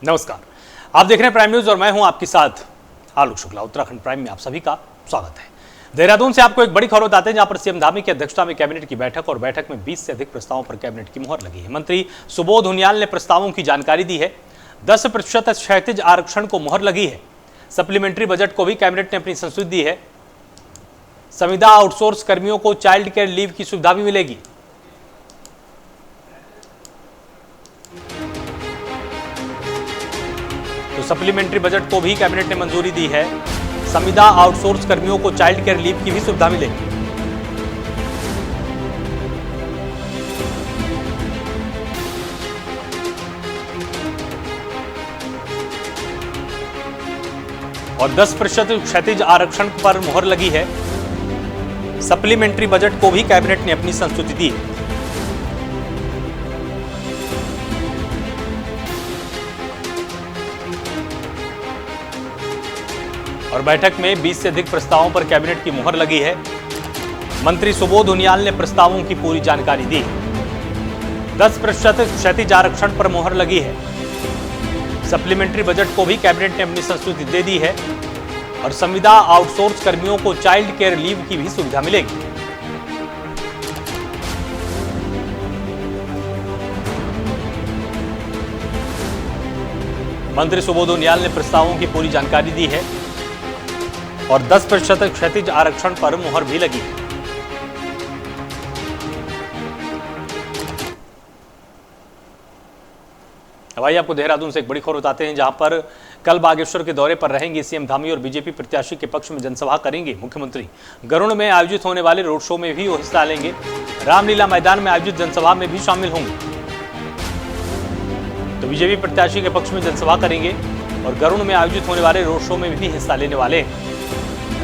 नमस्कार, आप देख रहे हैं प्राइम न्यूज और मैं हूं आपके साथ आलोक शुक्ला। उत्तराखंड प्राइम में आप सभी का स्वागत है। देहरादून से आपको एक बड़ी खबर बताते हैं, जहां पर सीएम धामी की अध्यक्षता में कैबिनेट की बैठक और बैठक में 20 से अधिक प्रस्तावों पर कैबिनेट की मुहर लगी है। मंत्री सुबोध उनियाल ने प्रस्तावों की जानकारी दी है। 10% क्षैतिज आरक्षण को मुहर लगी है। सप्लीमेंट्री बजट को भी कैबिनेट ने अपनी संस्तुति दी है। संविदा आउटसोर्स कर्मियों को चाइल्ड केयर लीव की सुविधा भी मिलेगी। तो सप्लीमेंट्री बजट को भी कैबिनेट ने मंजूरी दी है। संविदा आउटसोर्स कर्मियों को चाइल्ड केयर लीव की भी सुविधा मिलेगी। और 10% क्षैतिज आरक्षण पर मुहर लगी है। सप्लीमेंट्री बजट को भी कैबिनेट ने अपनी संस्तुति दी है। और बैठक में 20 से अधिक प्रस्तावों पर कैबिनेट की मुहर लगी है। मंत्री सुबोध उनियाल ने प्रस्तावों की पूरी जानकारी दी। 10% क्षैतिज आरक्षण पर मुहर लगी है। सप्लीमेंट्री बजट को भी कैबिनेट ने अपनी संस्तुति दे दी है। और संविदा आउटसोर्स कर्मियों को चाइल्ड केयर लीव की भी सुविधा मिलेगी। मंत्री सुबोध उनियाल ने प्रस्तावों की पूरी जानकारी दी है और 10% क्षैतिज आरक्षण पर मुहर भी लगी। अब आइए आपको देहरादून से एक बड़ी खबर बताते हैं, जहां पर कल बागेश्वर के दौरे पर रहेंगे सीएम धामी और बीजेपी प्रत्याशी के पक्ष में जनसभा करेंगे मुख्यमंत्री। गरुड़ में आयोजित होने वाले रोड शो में भी वो हिस्सा लेंगे। रामलीला मैदान में आयोजित जनसभा में भी शामिल होंगे। तो बीजेपी प्रत्याशी के पक्ष में जनसभा करेंगे और गरुड़ में आयोजित होने वाले रोड शो में भी हिस्सा लेने वाले हैं।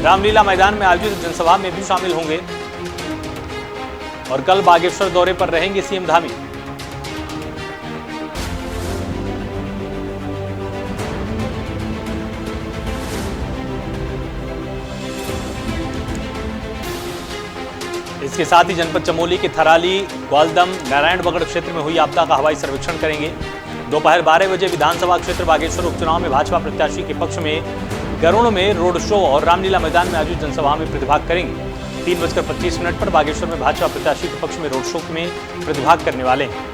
रामलीला मैदान में आयोजित जनसभा में भी शामिल होंगे और कल बागेश्वर दौरे पर रहेंगे सीएम धामी। इसके साथ ही जनपद चमोली के थराली, ग्वालदम, नारायणबगड़ क्षेत्र में हुई आपदा का हवाई सर्वेक्षण करेंगे। दोपहर 12 बजे विधानसभा क्षेत्र बागेश्वर उपचुनाव में भाजपा प्रत्याशी के पक्ष में गरुड़ में रोड शो और रामलीला मैदान में आयोजित जनसभा में प्रतिभाग करेंगे। 3:25 पर बागेश्वर में भाजपा प्रत्याशी के पक्ष में रोड शो में प्रतिभाग करने वाले हैं।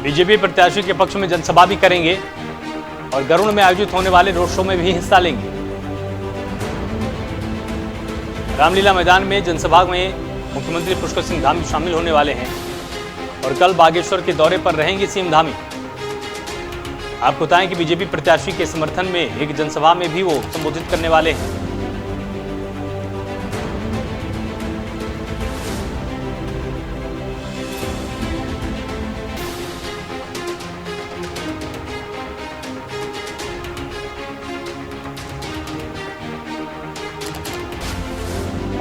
बीजेपी प्रत्याशी के पक्ष में जनसभा भी करेंगे और गरुड़ में आयोजित होने वाले रोड शो में भी हिस्सा लेंगे। रामलीला मैदान में जनसभा में मुख्यमंत्री पुष्कर सिंह धामी शामिल होने वाले हैं और कल बागेश्वर के दौरे पर रहेंगे सीएम धामी। आपको बताएं कि बीजेपी प्रत्याशी के समर्थन में एक जनसभा में भी वो संबोधित करने वाले हैं।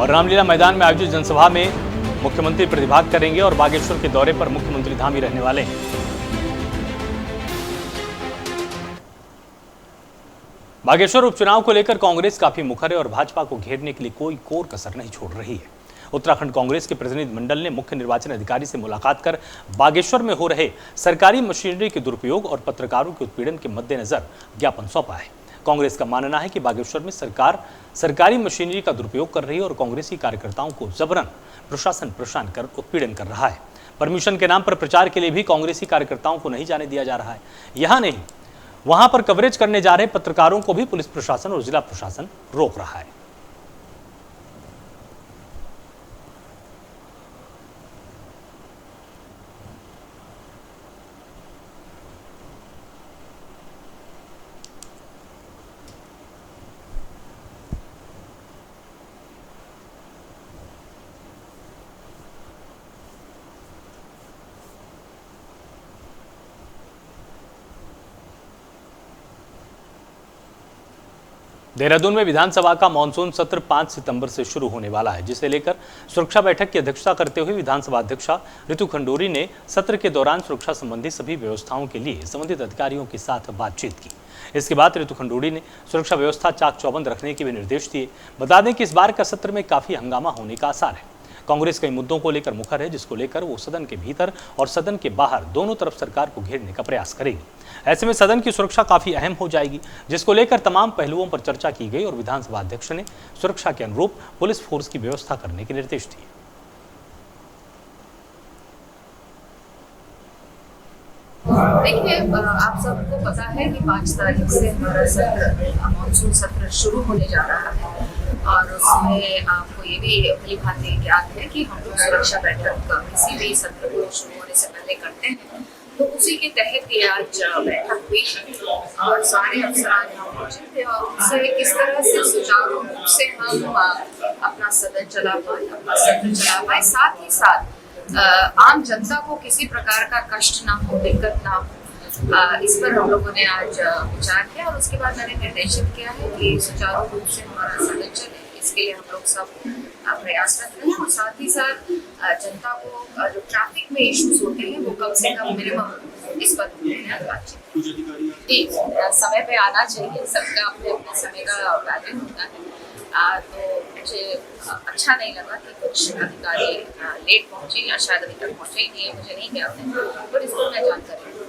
और रामलीला मैदान में आयोजित जनसभा में मुख्यमंत्री प्रतिभाग करेंगे और बागेश्वर के दौरे पर मुख्यमंत्री धाम ही रहने वाले हैं। बागेश्वर उपचुनाव को लेकर कांग्रेस काफी मुखर है और भाजपा को घेरने के लिए कोई कोर कसर नहीं छोड़ रही है। उत्तराखंड कांग्रेस के प्रतिनिधि मंडल ने मुख्य निर्वाचन अधिकारी से मुलाकात कर बागेश्वर में हो रहे सरकारी मशीनरी के दुरुपयोग और पत्रकारों के उत्पीड़न के मद्देनजर ज्ञापन सौंपा है। कांग्रेस का मानना है कि बागेश्वर में सरकार सरकारी मशीनरी का दुरुपयोग कर रही है और कांग्रेसी कार्यकर्ताओं को जबरन प्रशासन परेशान कर उत्पीड़न कर रहा है। परमिशन के नाम पर प्रचार के लिए भी कांग्रेसी कार्यकर्ताओं को नहीं जाने दिया जा रहा है। यहां नहीं, वहां पर कवरेज करने जा रहे पत्रकारों को भी पुलिस प्रशासन और जिला प्रशासन रोक रहा है। देहरादून में विधानसभा का मानसून सत्र 5 सितंबर से शुरू होने वाला है, जिसे लेकर सुरक्षा बैठक की अध्यक्षता करते हुए विधानसभा अध्यक्षा ऋतु खंडूरी ने सत्र के दौरान सुरक्षा संबंधी सभी व्यवस्थाओं के लिए संबंधित अधिकारियों के साथ बातचीत की। इसके बाद ऋतु खंडूरी ने सुरक्षा व्यवस्था चाक चौबंद रखने के भी निर्देश दिए। बता दें कि इस बार का सत्र में काफी हंगामा होने का आसार है। कांग्रेस कई मुद्दों को लेकर मुखर है, जिसको लेकर वो सदन के भीतर और सदन के बाहर दोनों तरफ सरकार को घेरने का प्रयास करेगी। ऐसे में सदन की सुरक्षा काफी अहम हो जाएगी, जिसको लेकर तमाम पहलुओं पर चर्चा की गई और विधानसभा अध्यक्ष ने सुरक्षा के अनुरूप पुलिस फोर्स की व्यवस्था करने के निर्देश दिए। देखिए, आप सबको पता है कि 5 तारीख से हमारा सत्र मानसून सत्र शुरू होने जा रहा है और उसमें आपको ये भी भली भांति ज्ञात है कि हम लोग सुरक्षा बैठक किसी भी सत्र को शुरू होने से पहले करते हैं। तो उसी के तहत ये आज बैठक हुई और सारे अफसरान यहाँ पहुंचे थे और उनसे किस तरह से सुचारू रूप से हम अपना सदन चला पाए, अपना सत्र चला पाए, साथ ही साथ आम जनता को किसी प्रकार का कष्ट ना हो, दिक्कत ना हो, इस पर हम लोगों ने आज विचार किया और उसके बाद मैंने निर्देशित किया है कि सुचारू रूप से हमारा सदन चले। इसके लिए हम लोग सब प्रयासरत हैं और साथ ही साथ जनता को जो ट्रैफिक में इश्यूज होते हैं वो कम से कम मिनिमम इस पर बातचीत समय पे आना चाहिए। सबका अपने अपने समय का वैल्यू होता है। तो मुझे अच्छा नहीं लगा कि कुछ अधिकारी लेट पहुंचे या शायद अभी तक पहुंचे ही नहीं है, मुझे नहीं ज्ञात है, पर इसको मैं जानकारी दूँ।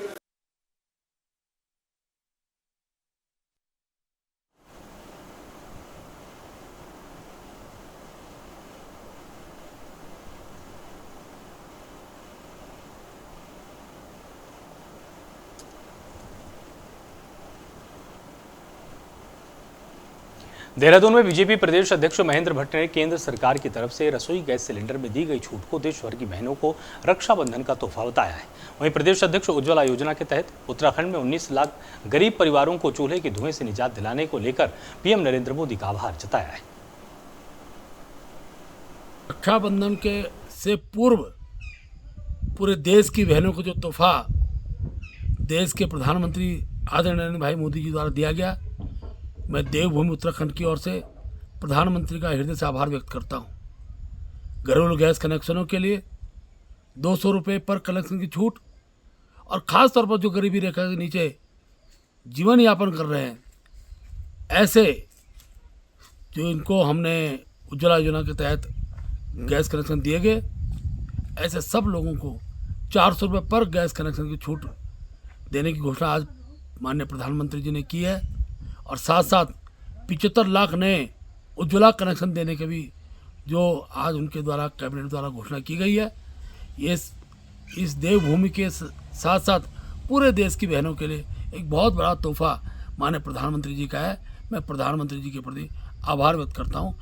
देहरादून में बीजेपी प्रदेश अध्यक्ष महेंद्र भट्ट ने केंद्र सरकार की तरफ से रसोई गैस सिलेंडर में दी गई छूट को देश भर की बहनों को रक्षाबंधन का तोहफा बताया है। वहीं प्रदेश अध्यक्ष उज्ज्वला योजना के तहत उत्तराखंड में 19 लाख गरीब परिवारों को चूल्हे के धुएं से निजात दिलाने को लेकर पीएम नरेंद्र मोदी का आभार जताया है। रक्षाबंधन के से पूर्व पूरे देश की बहनों को जो तोहफा देश के प्रधानमंत्री आदरणीय नरेंद्र भाई मोदी जी द्वारा दिया गया, मैं देवभूमि उत्तराखंड की ओर से प्रधानमंत्री का हृदय से आभार व्यक्त करता हूं। घरेलू गैस कनेक्शनों के लिए 200 रुपये पर कनेक्शन की छूट और ख़ास तौर पर जो गरीबी रेखा के नीचे जीवन यापन कर रहे हैं, ऐसे जो इनको हमने उज्ज्वला योजना के तहत गैस कनेक्शन दिए गए, ऐसे सब लोगों को 400 रुपये पर गैस कनेक्शन की छूट देने की घोषणा आज माननीय प्रधानमंत्री जी ने की है और साथ साथ 75 लाख नए उज्ज्वला कनेक्शन देने के भी जो आज उनके द्वारा कैबिनेट द्वारा घोषणा की गई है। ये इस देवभूमि के साथ साथ पूरे देश की बहनों के लिए एक बहुत बड़ा तोहफा माननीय प्रधानमंत्री जी का है। मैं प्रधानमंत्री जी के प्रति आभार व्यक्त करता हूँ।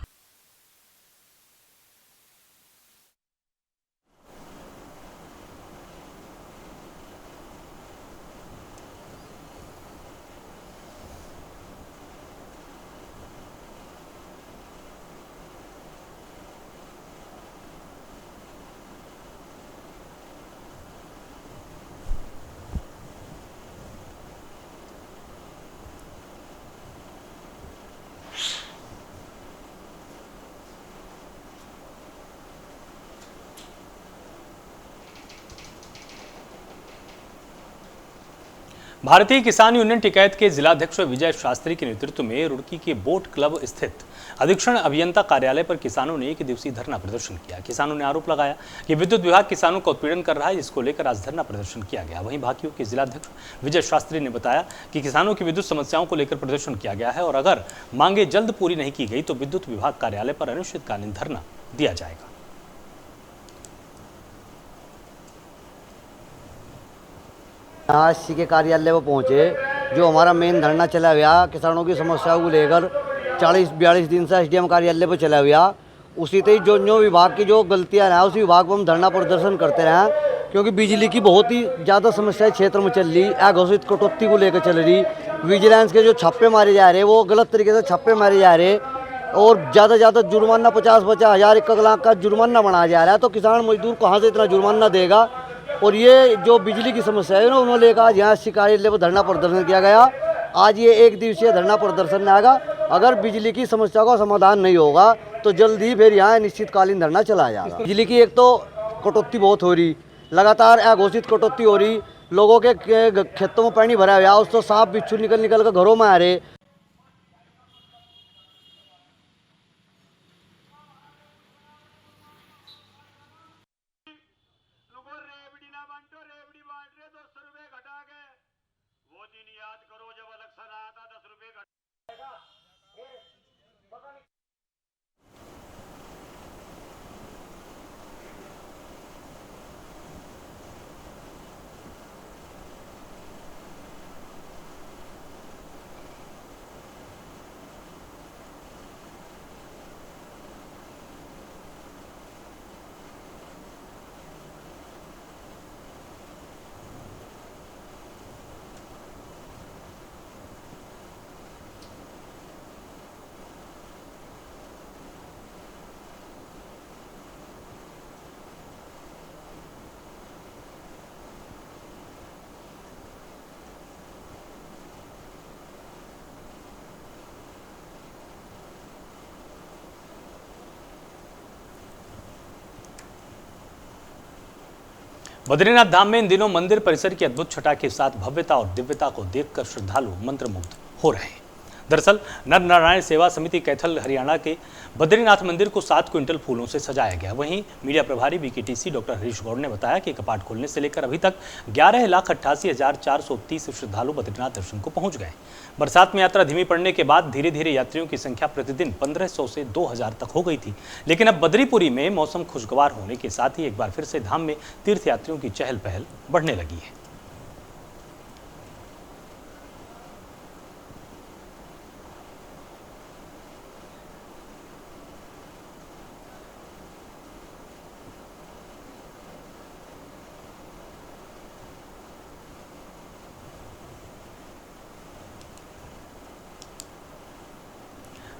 भारतीय किसान यूनियन टिकैत के जिलाध्यक्ष विजय शास्त्री के नेतृत्व में रुड़की के बोट क्लब स्थित अधीक्षण अभियंता कार्यालय पर किसानों ने एक दिवसीय धरना प्रदर्शन किया। किसानों ने आरोप लगाया कि विद्युत विभाग किसानों का उत्पीड़न कर रहा है, जिसको लेकर आज धरना प्रदर्शन किया गया। वहीं भाकियू के जिलाध्यक्ष विजय शास्त्री ने बताया कि किसानों की विद्युत समस्याओं को लेकर प्रदर्शन किया गया है और अगर मांगे जल्द पूरी नहीं की गई तो विद्युत विभाग कार्यालय पर अनिश्चितकालीन धरना दिया जाएगा। एससी के कार्यालय पर पहुंचे। जो हमारा मेन धरना चला गया किसानों की समस्याओं को लेकर 40-42 दिन से एसडीएम कार्यालय पर चला गया। उसी तरह जो विभाग की जो गलतियां हैं उसी विभाग पर हम धरना प्रदर्शन करते रहे, क्योंकि बिजली की बहुत ही ज़्यादा समस्याएं क्षेत्र में चल रही। अघोषित कटौती को लेकर चल रही, विजिलेंस के जो छापे मारे जा रहे वो गलत तरीके से छापे मारे जा रहे और ज़्यादा जुर्माना 50-50 हज़ार 1 लाख का जुर्माना बनाया जा रहा है। तो किसान मजदूर कहाँ से इतना जुर्माना देगा। और ये जो बिजली की समस्या है ना उन्होंने लेकर आज यहाँ एससी कार्यालय पर धरना प्रदर्शन किया गया। आज ये एक दिवसीय धरना प्रदर्शन में आएगा। अगर बिजली की समस्या का समाधान नहीं होगा तो जल्द ही फिर यहाँ निश्चितकालीन धरना चलाया जाएगा। बिजली की एक तो कटौती बहुत हो रही, लगातार अघोषित कटौती हो रही, लोगों के खेतों में पानी भरा हुआ, उसको सांप बिच्छू निकल कर घरों में आ रहे। बद्रीनाथ धाम में इन दिनों मंदिर परिसर की अद्भुत छटा के साथ भव्यता और दिव्यता को देखकर श्रद्धालु मंत्रमुग्ध हो रहे हैं। दरअसल नर नारायण सेवा समिति कैथल हरियाणा के बद्रीनाथ मंदिर को 7 क्विंटल फूलों से सजाया गया। वहीं मीडिया प्रभारी बीकेटीसी डॉक्टर हरीश गौड़ ने बताया कि कपाट खोलने से लेकर अभी तक 11,88,430 श्रद्धालु बद्रीनाथ दर्शन को पहुंच गए। बरसात में यात्रा धीमी पड़ने के बाद धीरे धीरे यात्रियों की संख्या प्रतिदिन 1500 से 2000 तक हो गई थी, लेकिन अब बद्रीपुरी में मौसम खुशगवार होने के साथ ही एक बार फिर से धाम में तीर्थयात्रियों की चहल पहल बढ़ने लगी है।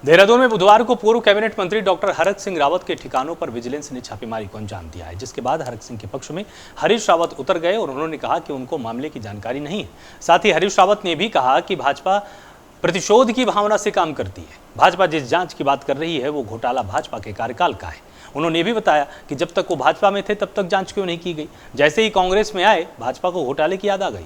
देहरादून में बुधवार को पूर्व कैबिनेट मंत्री डॉक्टर हरक सिंह रावत के ठिकानों पर विजिलेंस ने छापेमारी को अंजाम दिया है, जिसके बाद हरक सिंह के पक्ष में हरीश रावत उतर गए और उन्होंने कहा कि उनको मामले की जानकारी नहीं है। साथ ही हरीश रावत ने भी कहा कि भाजपा प्रतिशोध की भावना से काम करती है। भाजपा जिस जांच की बात कर रही है वो घोटाला भाजपा के कार्यकाल का है। उन्होंने ये भी बताया कि जब तक वो भाजपा में थे तब तक जांच क्यों नहीं की गई, जैसे ही कांग्रेस में आए भाजपा को घोटाले की याद आ गई।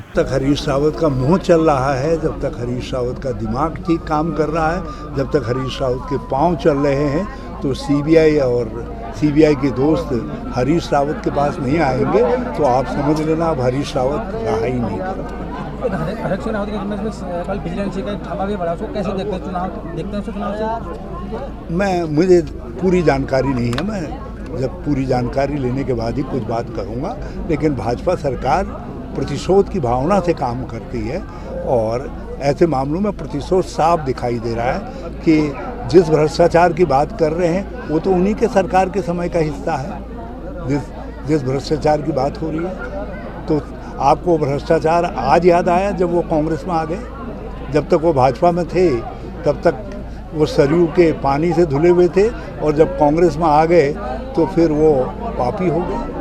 जब तक हरीश रावत का मुंह चल रहा है, जब तक हरीश रावत का दिमाग ठीक काम कर रहा है, जब तक हरीश रावत के पांव चल रहे हैं, तो सीबीआई और सीबीआई के दोस्त हरीश रावत के पास नहीं आएंगे। तो आप समझ लेना अब हरीश रावत रहा ही नहीं करेगा। हरक सिंह रावत के कल विजिलेंस का धावा भी बढ़ा, उसको कैसे देखते हैं? चुनाव से मुझे पूरी जानकारी नहीं है। मैं जब पूरी जानकारी लेने के बाद ही कुछ बात करूँगा। लेकिन भाजपा सरकार प्रतिशोध की भावना से काम करती है और ऐसे मामलों में प्रतिशोध साफ दिखाई दे रहा है कि जिस भ्रष्टाचार की बात कर रहे हैं वो तो उन्हीं के सरकार के समय का हिस्सा है। जिस भ्रष्टाचार की बात हो रही है, तो आपको भ्रष्टाचार आज याद आया जब वो कांग्रेस में आ गए? जब तक वो भाजपा में थे तब तक वो सरयू के पानी से धुले हुए थे, और जब कांग्रेस में आ गए तो फिर वो पापी हो गए।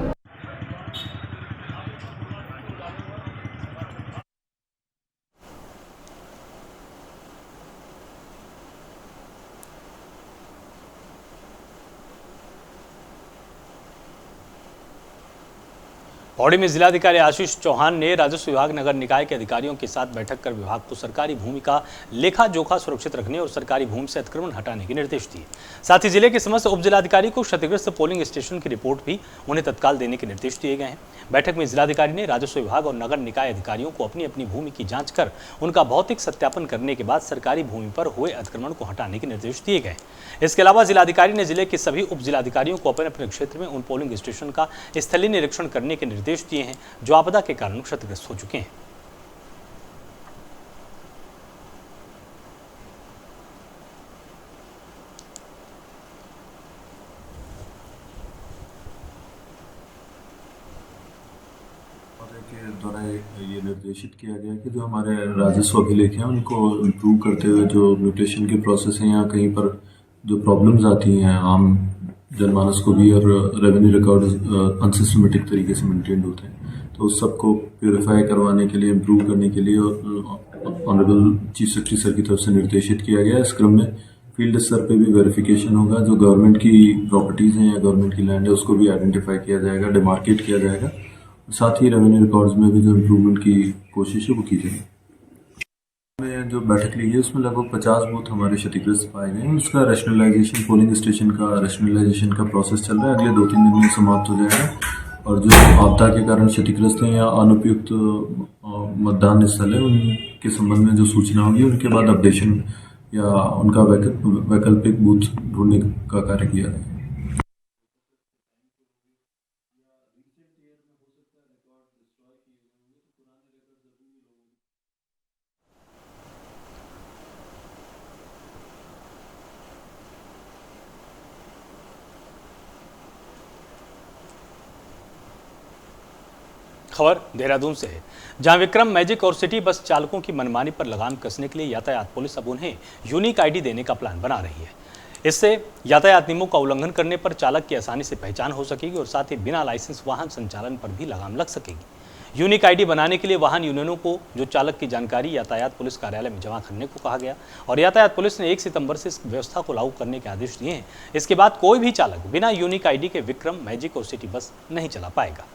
पौड़ी में जिलाधिकारी आशीष चौहान ने राजस्व विभाग नगर निकाय के अधिकारियों के साथ बैठक कर विभाग को सरकारी भूमि का लेखा जोखा सुरक्षित रखने और सरकारी भूमि से अतिक्रमण हटाने के निर्देश दिए। साथ ही जिले के समस्त उप जिलाधिकारी को क्षतिग्रस्त पोलिंग स्टेशन की रिपोर्ट भी उन्हें तत्काल देने के निर्देश दिए गए हैं। बैठक में जिलाधिकारी ने राजस्व विभाग और नगर निकाय अधिकारियों को अपनी अपनी भूमि की जांच कर उनका भौतिक सत्यापन करने के बाद सरकारी भूमि पर हुए अतिक्रमण को हटाने के निर्देश दिए गए। इसके अलावा जिलाधिकारी ने जिले के सभी उप जिलाधिकारियों को अपने अपने क्षेत्र में उन पोलिंग स्टेशन का स्थलीय निरीक्षण करने के निर्देश दिए हैं जो आपदा के कारण क्षतिग्रस्त हो चुके हैं। के द्वारा ये निर्देशित किया गया कि जो हमारे राजस्व अभिलेख हैं उनको इम्प्रूव करते हुए जो म्यूटेशन के प्रोसेस हैं या कहीं पर जो प्रॉब्लम्स आती हैं आम जनमानस को भी और रेवेन्यू रिकॉर्ड अनसिस्टमेटिक तरीके से मेंटेन होते हैं, तो उस सबको प्योरीफाई करवाने के लिए इम्प्रूव करने के लिए ऑनरेबल चीफ सेक्रेटरी सर की तरफ से निर्देशित किया गया। इस क्रम में फील्ड स्तर पे भी वेरिफिकेशन होगा, जो गवर्नमेंट की प्रॉपर्टीज़ हैं या गवर्नमेंट की लैंड है उसको भी आइडेंटिफाई किया जाएगा, डिमार्केट किया जाएगा। साथ ही रेवेन्यू रिकॉर्ड्स में भी जो इम्प्रूवमेंट की कोशिश है वो की जाएगी। में जो बैठक ली है उसमें लगभग 50 बूथ हमारे क्षतिग्रस्त पाए गए हैं। उसका रैशनलाइजेशन, पोलिंग स्टेशन का रैशनलाइजेशन का प्रोसेस चल रहा है, अगले 2-3 दिन में समाप्त हो जाएगा। और जो आपदा के कारण क्षतिग्रस्त हैं या अनुपयुक्त मतदान स्थल है उनके संबंध में जो सूचना होगी उनके बाद अपडेशन या उनका वैकल्पिक बूथ ढूंढने का कार्य किया जाएगा। खबर देहरादून से है, जहां विक्रम मैजिक और सिटी बस चालकों की मनमानी पर लगाम कसने के लिए यातायात पुलिस अब उन्हें यूनिक आईडी देने का प्लान बना रही है। इससे यातायात नियमों का उल्लंघन करने पर चालक की आसानी से पहचान हो सकेगी और साथ ही बिना लाइसेंस वाहन संचालन पर भी लगाम लग सकेगी। यूनिक आईडी बनाने के लिए वाहन यूनियनों को जो चालक की जानकारी यातायात पुलिस कार्यालय में जमा करने को कहा गया और यातायात पुलिस ने 1 सितंबर से इस व्यवस्था को लागू करने के आदेश दिए हैं। इसके बाद कोई भी चालक बिना यूनिक आईडी के विक्रम, मैजिक और सिटी बस नहीं चला पाएगा।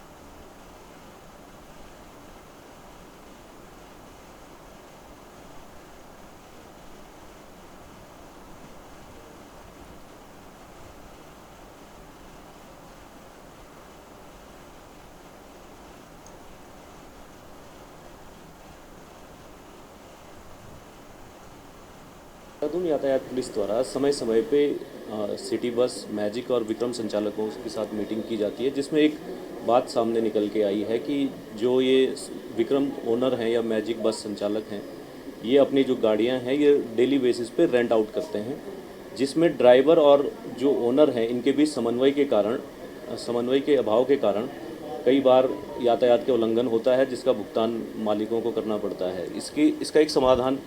देहरादून यातायात पुलिस द्वारा समय समय पे सिटी बस, मैजिक और विक्रम संचालकों के साथ मीटिंग की जाती है, जिसमें एक बात सामने निकल के आई है कि जो ये विक्रम ओनर हैं या मैजिक बस संचालक हैं, ये अपनी जो गाड़ियां हैं ये डेली बेसिस पे रेंट आउट करते हैं, जिसमें ड्राइवर और जो ओनर हैं इनके बीच समन्वय के अभाव के कारण कई बार यातायात के उल्लंघन होता है, जिसका भुगतान मालिकों को करना पड़ता है। इसका एक समाधान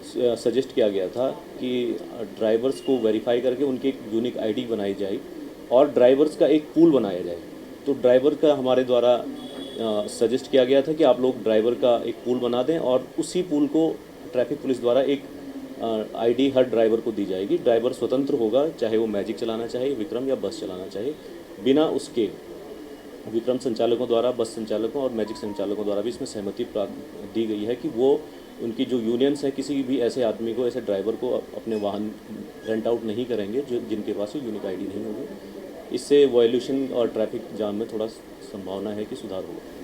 सजेस्ट किया गया था कि ड्राइवर्स को वेरीफाई करके उनकी एक यूनिक आईडी बनाई जाए और ड्राइवर्स का एक पूल बनाया जाए। तो ड्राइवर का हमारे द्वारा सजेस्ट किया गया था कि आप लोग ड्राइवर का एक पूल बना दें और उसी पूल को ट्रैफिक पुलिस द्वारा एक आईडी हर ड्राइवर को दी जाएगी। ड्राइवर स्वतंत्र होगा, चाहे वो मैजिक चलाना चाहे, विक्रम या बस चलाना चाहे, बिना उसके विक्रम संचालकों द्वारा, बस संचालकों और मैजिक संचालकों द्वारा भी इसमें सहमति प्राप्त दी गई है कि वो उनकी जो यूनियंस है किसी भी ऐसे आदमी को, ऐसे ड्राइवर को अपने वाहन रेंट आउट नहीं करेंगे जिनके पास यूनिक आईडी नहीं होगी। इससे वायलेशन और ट्रैफिक जाम में थोड़ा संभावना है कि सुधार होगा।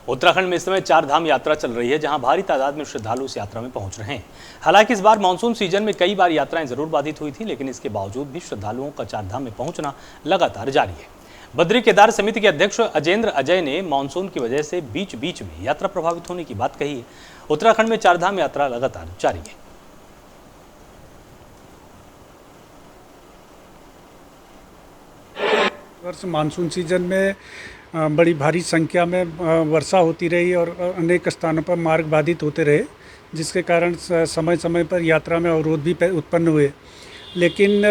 उत्तराखंड में इस समय 4 धाम यात्रा चल रही है, जहां भारी तादाद में श्रद्धालु इस यात्रा में पहुंच रहे हैं। हालांकि इस बार मानसून सीजन में कई बार यात्राएं जरूर बाधित हुई थी, लेकिन इसके बावजूद भी श्रद्धालुओं का 4 धाम में पहुंचना लगातार जारी है। बद्री केदार समिति के अध्यक्ष अजेंद्र अजय ने मानसून की वजह से बीच बीच में यात्रा प्रभावित होने की बात कही है। उत्तराखंड में 4 धाम यात्रा लगातार जारी है। वर्ष मानसून सीजन में बड़ी भारी संख्या में वर्षा होती रही और अनेक स्थानों पर मार्ग बाधित होते रहे, जिसके कारण समय समय पर यात्रा में अवरोध भी उत्पन्न हुए। लेकिन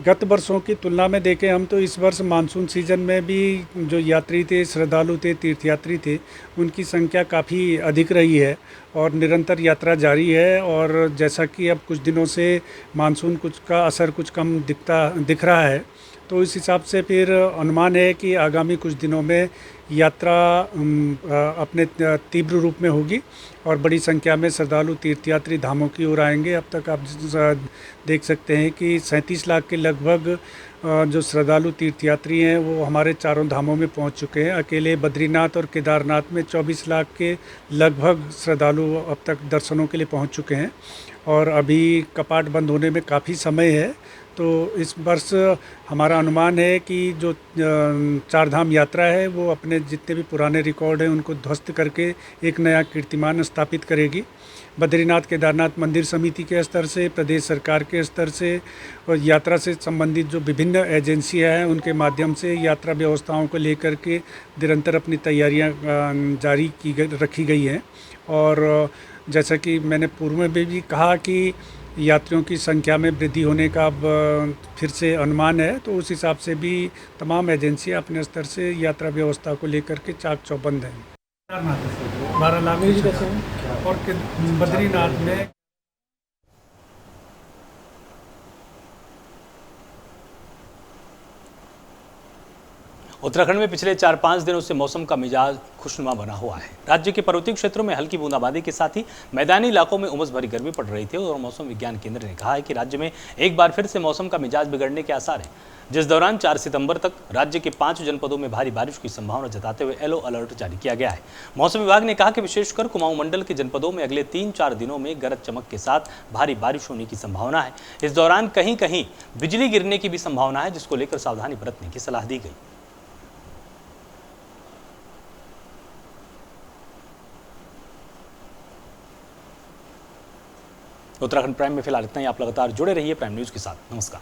गत वर्षों की तुलना में देखें हम तो इस वर्ष मानसून सीजन में भी जो यात्री थे, श्रद्धालु थे, तीर्थयात्री थे, उनकी संख्या काफ़ी अधिक रही है और निरंतर यात्रा जारी है। और जैसा कि अब कुछ दिनों से मानसून कुछ का असर कुछ कम दिख रहा है, तो इस हिसाब से फिर अनुमान है कि आगामी कुछ दिनों में यात्रा अपने तीव्र रूप में होगी और बड़ी संख्या में श्रद्धालु तीर्थयात्री धामों की ओर आएंगे। अब तक आप देख सकते हैं कि 37 लाख के लगभग जो श्रद्धालु तीर्थयात्री हैं वो हमारे चारों धामों में पहुंच चुके हैं। अकेले बद्रीनाथ और केदारनाथ में 24 लाख के लगभग श्रद्धालु अब तक दर्शनों के लिए पहुंच चुके हैं और अभी कपाट बंद होने में काफ़ी समय है। तो इस वर्ष हमारा अनुमान है कि जो चार धाम यात्रा है वो अपने जितने भी पुराने रिकॉर्ड हैं उनको ध्वस्त करके एक नया कीर्तिमान स्थापित करेगी। बद्रीनाथ केदारनाथ मंदिर समिति के स्तर से, प्रदेश सरकार के स्तर से और यात्रा से संबंधित जो विभिन्न एजेंसियां हैं उनके माध्यम से यात्रा व्यवस्थाओं को लेकर के निरंतर अपनी तैयारियां जारी रखी गई हैं। और जैसा कि मैंने पूर्व में भी कहा कि यात्रियों की संख्या में वृद्धि होने का अब फिर से अनुमान है, तो उस हिसाब से भी तमाम एजेंसियां अपने स्तर से यात्रा व्यवस्था को लेकर के चाक चौबंद हैं। वाराणसी और बद्रीनाथ में उत्तराखंड में पिछले 4-5 दिनों से मौसम का मिजाज खुशनुमा बना हुआ है। राज्य के पर्वतीय क्षेत्रों में हल्की बूंदाबांदी के साथ ही मैदानी इलाकों में उमस भरी गर्मी पड़ रही थी और मौसम विज्ञान केंद्र ने कहा है कि राज्य में एक बार फिर से मौसम का मिजाज बिगड़ने के आसार हैं, जिस दौरान 4 सितंबर तक राज्य के 5 जनपदों में भारी बारिश की संभावना जताते हुए येलो अलर्ट जारी किया गया है। मौसम विभाग ने कहा कि विशेषकर कुमाऊं मंडल के जनपदों में अगले 3-4 दिनों में गरज चमक के साथ भारी बारिश होने की संभावना है। इस दौरान कहीं कहीं बिजली गिरने की भी संभावना है, जिसको लेकर सावधानी बरतने की सलाह दी गई। उत्तराखंड प्राइम में फिलहाल इतना ही। आप लगातार जुड़े रहिए प्राइम न्यूज के साथ। नमस्कार।